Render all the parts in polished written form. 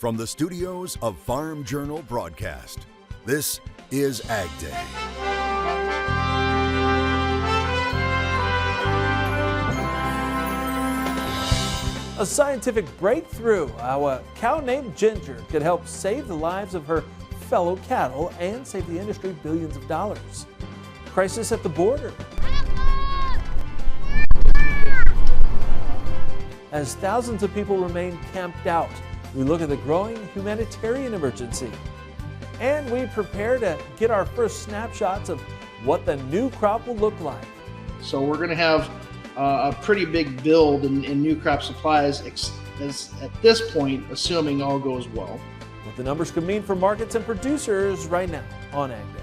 From the studios of Farm Journal Broadcast, this is AgDay. A scientific breakthrough, how a cow named Ginger could help save the lives of her fellow cattle and save the industry billions of dollars. Crisis at the border. As thousands of people remain camped out, we look at the growing humanitarian emergency. And we prepare to get our first snapshots of what the new crop will look like. So we're going to have a pretty big build in new crop supplies as at this point, assuming all goes well. What the numbers could mean for markets and producers right now on AgDay.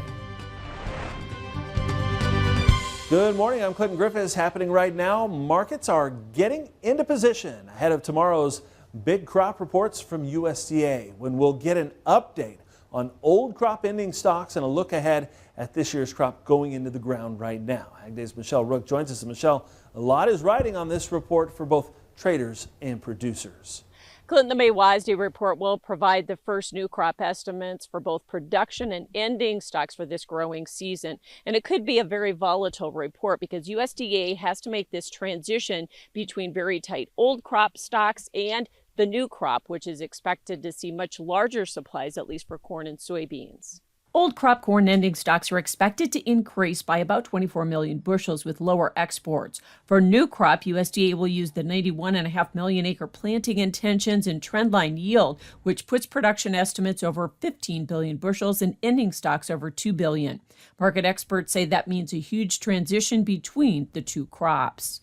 Good morning, I'm Clinton Griffiths. Happening right now, markets are getting into position ahead of tomorrow's big crop reports from USDA, when we'll get an update on old crop ending stocks and a look ahead at this year's crop going into the ground right now. AgDay's Michelle Rook joins us. And Michelle, a lot is riding on this report for both traders and producers. Clinton, the May USDA report will provide the first new crop estimates for both production and ending stocks for this growing season. And it could be a very volatile report because USDA has to make this transition between very tight old crop stocks and the new crop, which is expected to see much larger supplies, at least for corn and soybeans. Old crop corn ending stocks are expected to increase by about 24 million bushels with lower exports. For new crop, USDA will use the 91.5 million acre planting intentions and trendline yield, which puts production estimates over 15 billion bushels and ending stocks over 2 billion. Market experts say that means a huge transition between the two crops.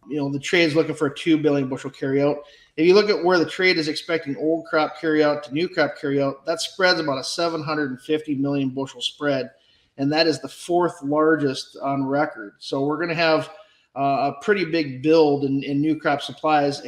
The trade is looking for a 2 billion bushel carryout. If you look at where the trade is expecting old crop carryout to new crop carryout, that spread's about a 750 million bushel spread, and that is the fourth largest on record. So we're going to have a pretty big build in new crop supplies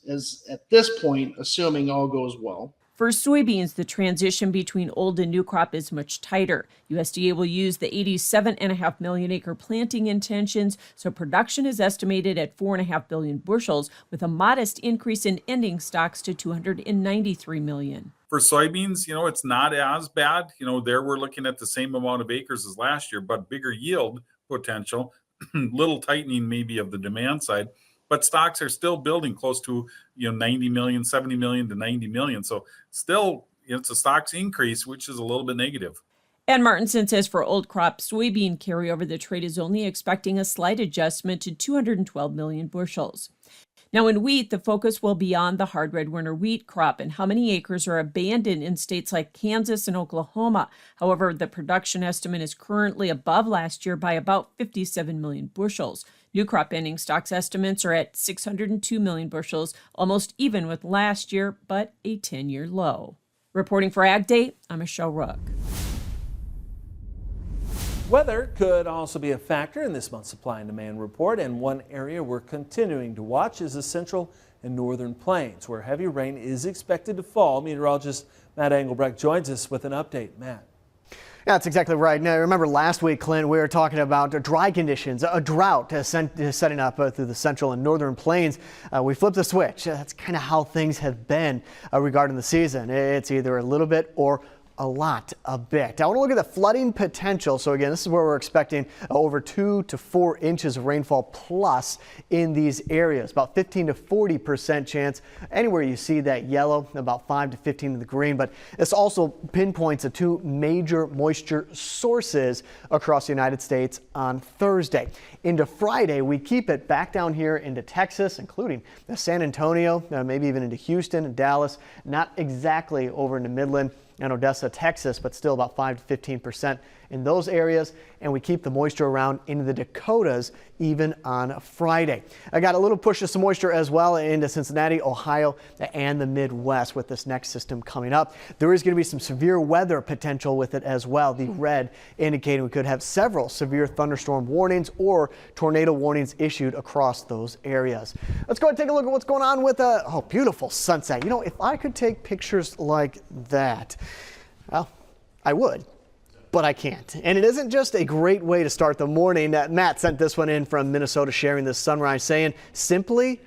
as at this point, assuming all goes well. For soybeans, the transition between old and new crop is much tighter. USDA will use the 87.5 million acre planting intentions, so production is estimated at 4.5 billion bushels, with a modest increase in ending stocks to 293 million. For soybeans, it's not as bad. There we're looking at the same amount of acres as last year, but bigger yield potential, little tightening maybe of the demand side. But stocks are still building close to 90 million, 70 million to 90 million. So still, it's a stocks increase, which is a little bit negative. And Martinson says for old crop soybean carryover, the trade is only expecting a slight adjustment to 212 million bushels. Now in wheat, the focus will be on the hard red winter wheat crop and how many acres are abandoned in states like Kansas and Oklahoma. However, the production estimate is currently above last year by about 57 million bushels. New crop ending stocks estimates are at 602 million bushels, almost even with last year, but a 10-year low. Reporting for AgDay, I'm Michelle Rook. Weather could also be a factor in this month's supply and demand report, and one area we're continuing to watch is the central and northern plains, where heavy rain is expected to fall. Meteorologist Matt Engelbrecht joins us with an update. Matt. Yeah, that's exactly right. Now, remember last week, Clint, we were talking about dry conditions, a drought setting up through the central and northern plains. We flipped the switch. That's kind of how things have been regarding the season. It's either a little bit or a bit. I want to look at the flooding potential. So again, this is where we're expecting over 2 to 4 inches of rainfall plus in these areas. About 15 to 40% chance anywhere you see that yellow, about 5 to 15 in the green. But this also pinpoints the two major moisture sources across the United States on Thursday. Into Friday, we keep it back down here into Texas, including San Antonio, maybe even into Houston and Dallas. Not exactly over into Midland and Odessa, Texas, but still about 5 to 15% in those areas. And we keep the moisture around into the Dakotas even on Friday. I got a little push of some moisture as well into Cincinnati, Ohio, and the Midwest with this next system coming up. There is going to be some severe weather potential with it as well. The red indicating we could have several severe thunderstorm warnings or tornado warnings issued across those areas. Let's go ahead and take a look at what's going on with a beautiful sunset. If I could take pictures like that, well, I would. But I can't. And it isn't just a great way to start the morning. Matt sent this one in from Minnesota sharing this sunrise saying, simply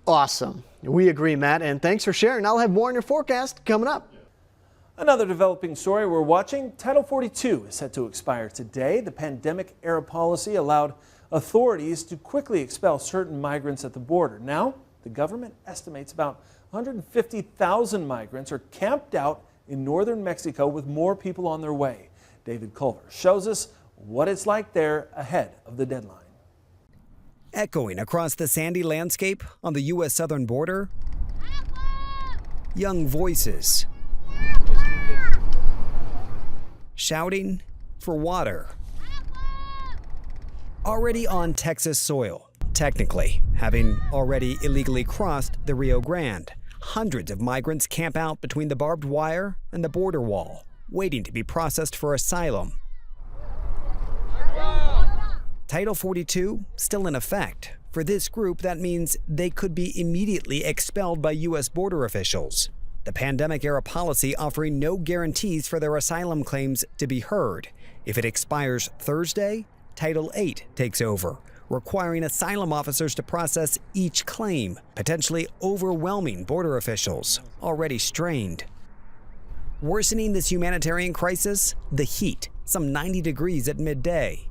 awesome. We agree, Matt, and thanks for sharing. I'll have more on your forecast coming up. Another developing story we're watching, Title 42 is set to expire today. The pandemic-era policy allowed authorities to quickly expel certain migrants at the border. Now, the government estimates about 150,000 migrants are camped out in northern Mexico with more people on their way. David Culver shows us what it's like there ahead of the deadline. Echoing across the sandy landscape on the U.S. southern border, young voices shouting for water. Already on Texas soil, technically, having already illegally crossed the Rio Grande, hundreds of migrants camp out between the barbed wire and the border wall, waiting to be processed for asylum. Title 42 still in effect. For this group, that means they could be immediately expelled by U.S. border officials. The pandemic-era policy offering no guarantees for their asylum claims to be heard. If it expires Thursday, Title 8 takes over, requiring asylum officers to process each claim, potentially overwhelming border officials, already strained. Worsening this humanitarian crisis, the heat, some 90 degrees at midday.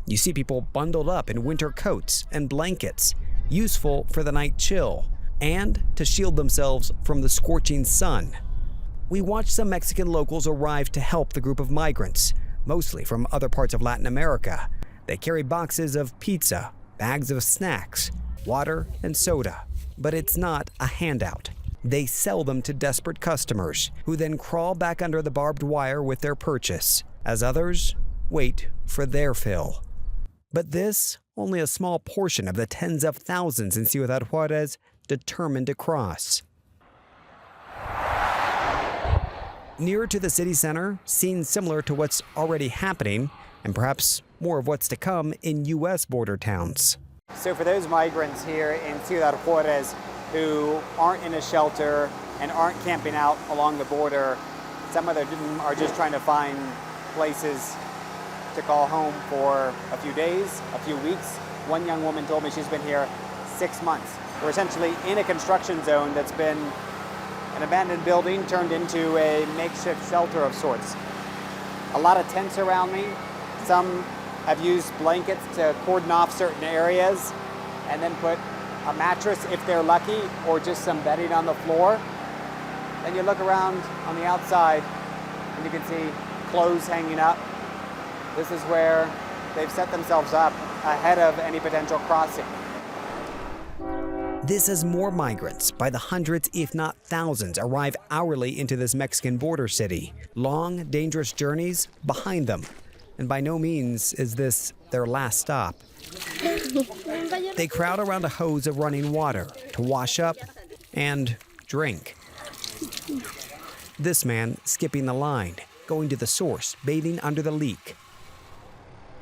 You see people bundled up in winter coats and blankets, useful for the night chill, and to shield themselves from the scorching sun. We watched some Mexican locals arrive to help the group of migrants, mostly from other parts of Latin America. They carry boxes of pizza, bags of snacks, water, and soda. But it's not a handout. They sell them to desperate customers, who then crawl back under the barbed wire with their purchase, as others wait for their fill. But this, only a small portion of the tens of thousands in Ciudad Juarez determined to cross. Nearer to the city center, scenes similar to what's already happening, and perhaps more of what's to come in U.S. border towns. So for those migrants here in Ciudad Juarez who aren't in a shelter and aren't camping out along the border, some of them are just trying to find places to call home for a few days, a few weeks. One young woman told me she's been here 6 months. We're essentially in a construction zone that's been an abandoned building turned into a makeshift shelter of sorts. A lot of tents around me. Some have used blankets to cordon off certain areas and then put a mattress if they're lucky, or just some bedding on the floor. Then you look around on the outside and you can see clothes hanging up. This is where they've set themselves up ahead of any potential crossing. This as more migrants, by the hundreds if not thousands, arrive hourly into this Mexican border city. Long, dangerous journeys behind them. And by no means is this their last stop. They crowd around a hose of running water to wash up and drink. This man skipping the line, going to the source, bathing under the leak.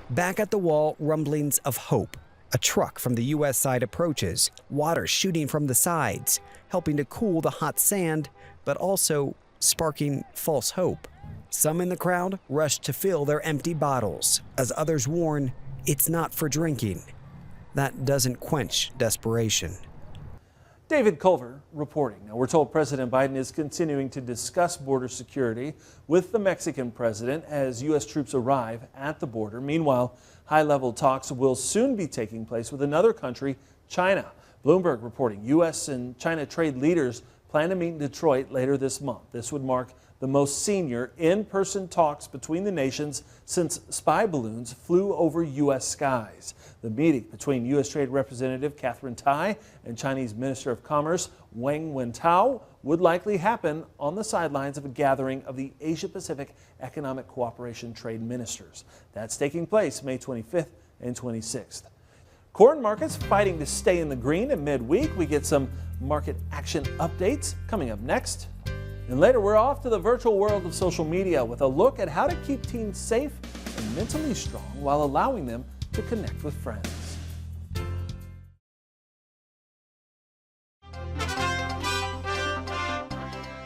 Back at the wall, rumblings of hope. A truck from the U.S. side approaches, water shooting from the sides, helping to cool the hot sand, but also sparking false hope. Some in the crowd rush to fill their empty bottles, as others warn it's not for drinking. That doesn't quench desperation. David Culver reporting. Now, we're told President Biden is continuing to discuss border security with the Mexican president as U.S. troops arrive at the border. Meanwhile, high-level talks will soon be taking place with another country, China. Bloomberg reporting U.S. and China trade leaders plan to meet in Detroit later this month. This would mark the most senior in-person talks between the nations since spy balloons flew over U.S. skies. The meeting between U.S. Trade Representative Catherine Tai and Chinese Minister of Commerce Wang Wentao would likely happen on the sidelines of a gathering of the Asia-Pacific Economic Cooperation Trade Ministers. That's taking place May 25th and 26th. Corn markets fighting to stay in the green at midweek. We get some market action updates coming up next. And later, we're off to the virtual world of social media with a look at how to keep teens safe and mentally strong while allowing them to connect with friends.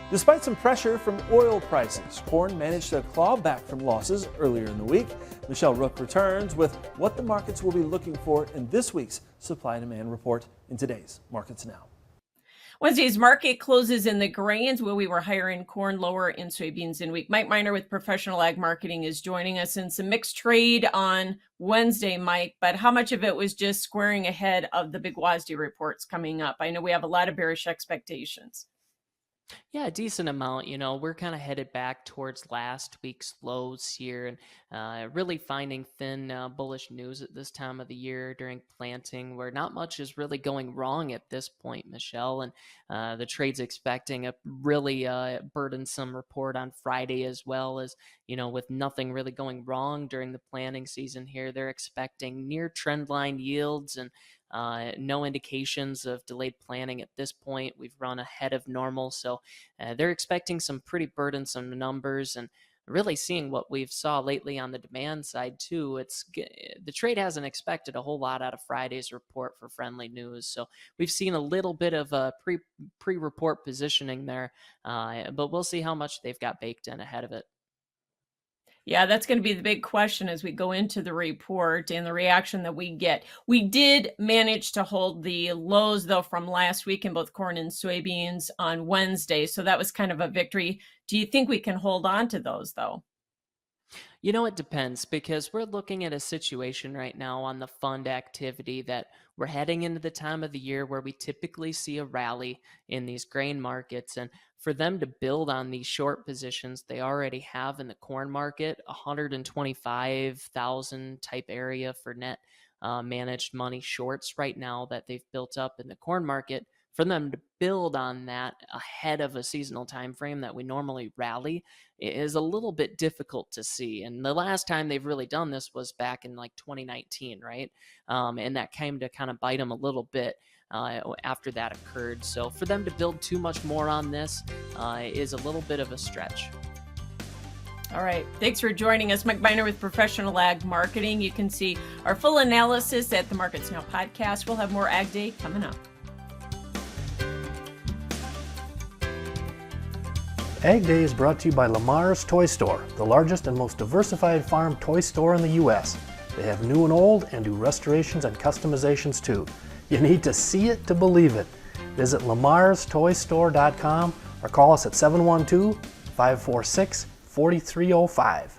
Despite some pressure from oil prices, corn managed to claw back from losses earlier in the week. Michelle Rook returns with what the markets will be looking for in this week's supply-demand report in today's Markets Now. Wednesday's market closes in the grains where we were higher in corn, lower in soybeans in wheat. Mike Miner with Professional Ag Marketing is joining us in some mixed trade on Wednesday, Mike, but how much of it was just squaring ahead of the big WSDA reports coming up? I know we have a lot of bearish expectations. Yeah, a decent amount. We're kind of headed back towards last week's lows here and really finding thin bullish news at this time of the year during planting where not much is really going wrong at this point, Michelle. And the trade's expecting a really burdensome report on Friday as well as, with nothing really going wrong during the planting season here. They're expecting near trend line yields and no indications of delayed planting at this point. We've run ahead of normal, so they're expecting some pretty burdensome numbers and really seeing what we've saw lately on the demand side too. The trade hasn't expected a whole lot out of Friday's report for friendly news, so we've seen a little bit of a pre-report positioning there, but we'll see how much they've got baked in ahead of it. Yeah, that's going to be the big question as we go into the report and the reaction that we get. We did manage to hold the lows, though, from last week in both corn and soybeans on Wednesday. So that was kind of a victory. Do you think we can hold on to those, though? It depends because we're looking at a situation right now on the fund activity that we're heading into the time of the year where we typically see a rally in these grain markets. And for them to build on these short positions they already have in the corn market, 125,000 type area for net managed money shorts right now that they've built up in the corn market, for them to build on that ahead of a seasonal time frame that we normally rally is a little bit difficult to see. And the last time they've really done this was back in like 2019, right? And that came to kind of bite them a little bit after that occurred. So for them to build too much more on this is a little bit of a stretch. All right. Thanks for joining us. Mike Miner with Professional Ag Marketing. You can see our full analysis at the Markets Now podcast. We'll have more Ag Day coming up. Ag Day is brought to you by Lamar's Toy Store, the largest and most diversified farm toy store in the U.S. They have new and old and do restorations and customizations too. You need to see it to believe it. Visit lamarstoystore.com or call us at 712-546-4305.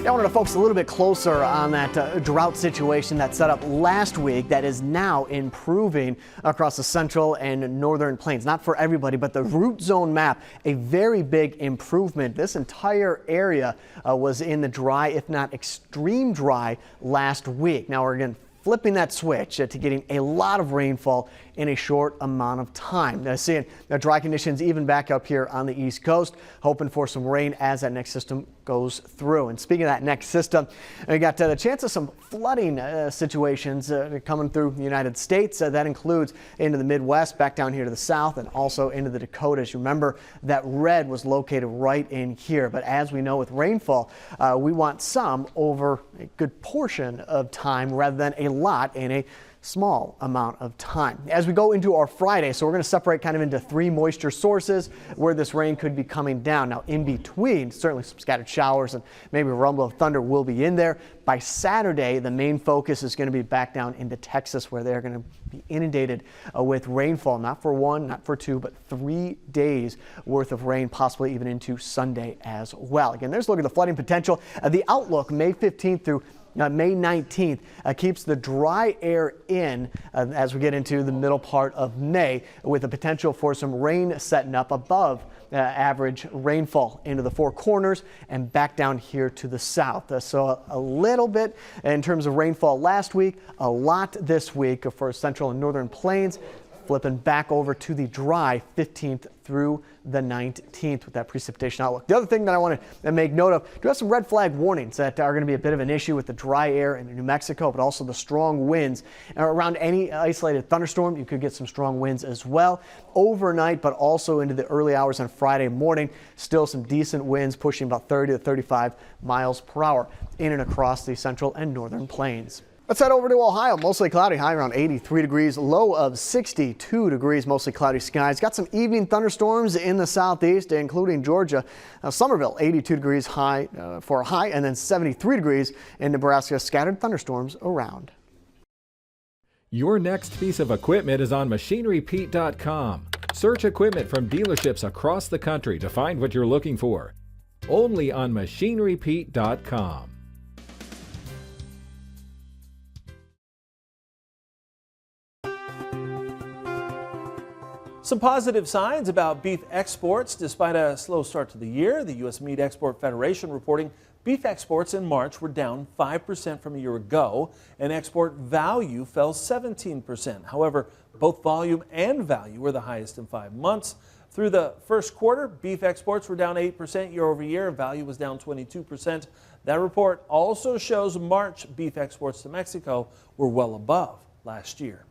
I wanted to focus a little bit closer on that drought situation that set up last week that is now improving across the central and northern plains. Not for everybody, but the root zone map, a very big improvement. This entire area was in the dry, if not extreme dry, last week. Now we're again flipping that switch to getting a lot of rainfall in a short amount of time. Now seeing the dry conditions even back up here on the East Coast, hoping for some rain as that next system goes through. And speaking of that next system, we got the chance of some flooding situations coming through the United States. That includes into the Midwest, back down here to the south, and also into the Dakotas. You remember that red was located right in here. But as we know with rainfall, we want some over a good portion of time rather than a lot in a small amount of time. As we go into our Friday, so we're going to separate kind of into three moisture sources where this rain could be coming down. Now in between, certainly some scattered showers and maybe a rumble of thunder will be in there. By Saturday, the main focus is going to be back down into Texas where they're going to be inundated with rainfall, not for one, not for two, but 3 days worth of rain, possibly even into Sunday as well. Again, there's a look at the flooding potential. The outlook May 15th through May 19th keeps the dry air in as we get into the middle part of May, with the potential for some rain setting up above average rainfall into the Four Corners and back down here to the south. So a little bit in terms of rainfall last week, a lot this week for central and northern plains. Flipping back over to the dry 15th through the 19th with that precipitation outlook. The other thing that I want to make note of, do have some red flag warnings that are going to be a bit of an issue with the dry air in New Mexico, but also the strong winds. Around any isolated thunderstorm, you could get some strong winds as well. Overnight, but also into the early hours on Friday morning, still some decent winds pushing about 30 to 35 miles per hour in and across the central and northern plains. Let's head over to Ohio. Mostly cloudy, high around 83 degrees, low of 62 degrees, mostly cloudy skies. Got some evening thunderstorms in the southeast, including Georgia. Somerville, 82 degrees high for a high, and then 73 degrees in Nebraska. Scattered thunderstorms around. Your next piece of equipment is on MachineryPete.com. Search equipment from dealerships across the country to find what you're looking for. Only on MachineryPete.com. Some positive signs about beef exports. Despite a slow start to the year, the U.S. Meat Export Federation reporting beef exports in March were down 5% from a year ago, and export value fell 17%. However, both volume and value were the highest in 5 months. Through the first quarter, beef exports were down 8% year over year, and value was down 22%. That report also shows March beef exports to Mexico were well above last year.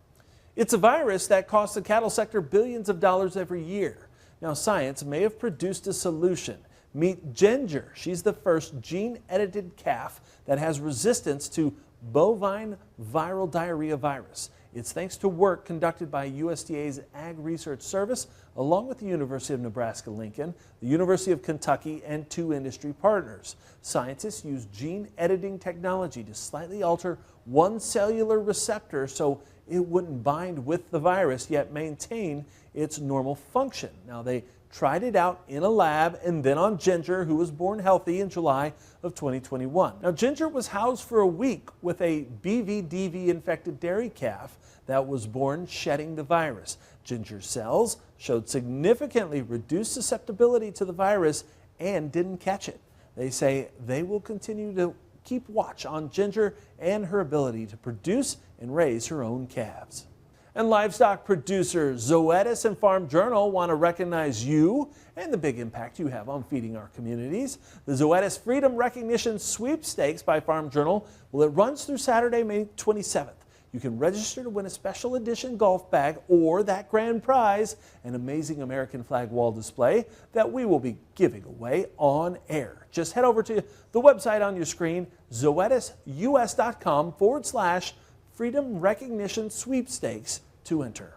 It's a virus that costs the cattle sector billions of dollars every year. Now, science may have produced a solution. Meet Ginger. She's the first gene-edited calf that has resistance to bovine viral diarrhea virus. It's thanks to work conducted by USDA's Ag Research Service, along with the University of Nebraska-Lincoln, the University of Kentucky, and 2 industry partners. Scientists use gene editing technology to slightly alter one cellular receptor so it wouldn't bind with the virus, yet maintain its normal function. Now, they tried it out in a lab and then on Ginger, who was born healthy in July of 2021. Now, Ginger was housed for a week with a BVDV infected dairy calf that was born shedding the virus. Ginger's cells showed significantly reduced susceptibility to the virus and didn't catch it. They say they will continue to keep watch on Ginger and her ability to produce and raise her own calves. And livestock producers Zoetis and Farm Journal want to recognize you and the big impact you have on feeding our communities. The Zoetis Freedom Recognition Sweepstakes by Farm Journal, well, it runs through Saturday, May 27th. You can register to win a special edition golf bag or that grand prize, an amazing American flag wall display that we will be giving away on air. Just head over to the website on your screen, zoetisus.com/Freedom Recognition Sweepstakes to enter.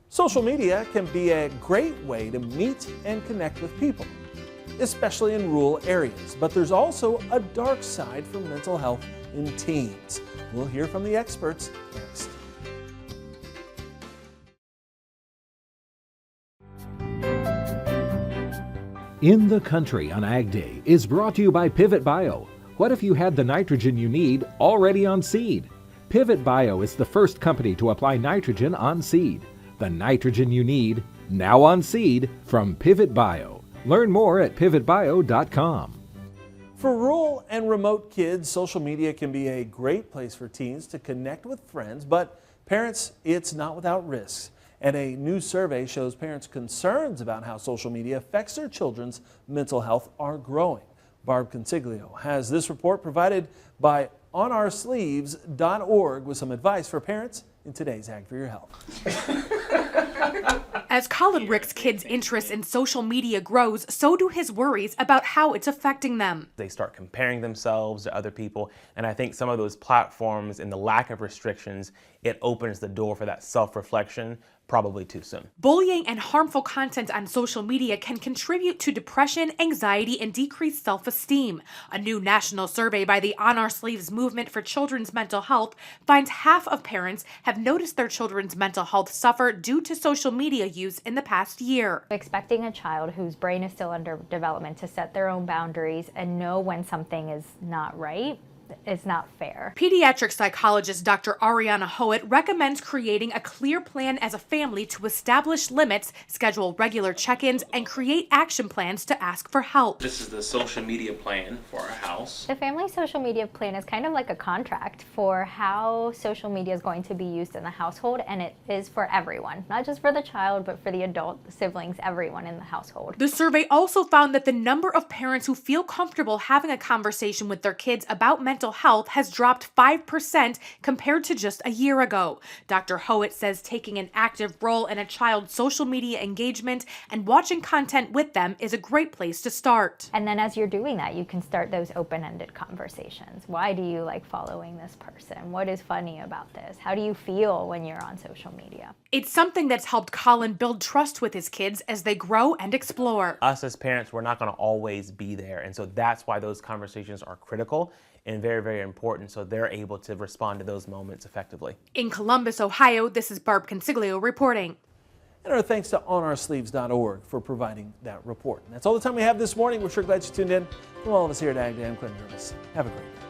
Social media can be a great way to meet and connect with people, especially in rural areas. But there's also a dark side for mental health in teens. We'll hear from the experts next. In the Country on Ag Day is brought to you by Pivot Bio. What if you had the nitrogen you need already on seed? Pivot Bio is the first company to apply nitrogen on seed. The nitrogen you need, now on seed, from Pivot Bio. Learn more at pivotbio.com. For rural and remote kids, social media can be a great place for teens to connect with friends, but parents, it's not without risks. And a new survey shows parents' concerns about how social media affects their children's mental health are growing. Barb Consiglio has this report provided by onoursleeves.org with some advice for parents in today's Ag for Your Health. As Colin Rick's kids' interest in social media grows, so do his worries about how it's affecting them. They start comparing themselves to other people, and I think some of those platforms and the lack of restrictions, it opens the door for that self-reflection probably too soon. Bullying and harmful content on social media can contribute to depression, anxiety, and decreased self-esteem. A new national survey by the On Our Sleeves Movement for Children's Mental Health finds half of parents have noticed their children's mental health suffer due to social media use in the past year. Expecting a child whose brain is still under development to set their own boundaries and know when something is not right is not fair. Pediatric psychologist Dr. Ariana Howitt recommends creating a clear plan as a family to establish limits, schedule regular check-ins, and create action plans to ask for help. This is the social media plan for our house. The family social media plan is kind of like a contract for how social media is going to be used in the household, and it is for everyone, not just for the child, but for the adult, the siblings, everyone in the household. The survey also found that the number of parents who feel comfortable having a conversation with their kids about mental health has dropped 5% compared to just a year ago. Dr. Howitt says taking an active role in a child's social media engagement and watching content with them is a great place to start. And then as you're doing that, you can start those open-ended conversations. Why do you like following this person? What is funny about this? How do you feel when you're on social media? It's something that's helped Colin build trust with his kids as they grow and explore. Us as parents, we're not going to always be there, and so that's why those conversations are critical. and very, very important, so they're able to respond to those moments effectively. In Columbus, Ohio, this is Barb Consiglio reporting. And our thanks to onursleeves.org for providing that report. And that's all the time we have this morning. We're sure glad you tuned in. From all of us here at AgDay, I'm Clinton Griffiths. Have a great day.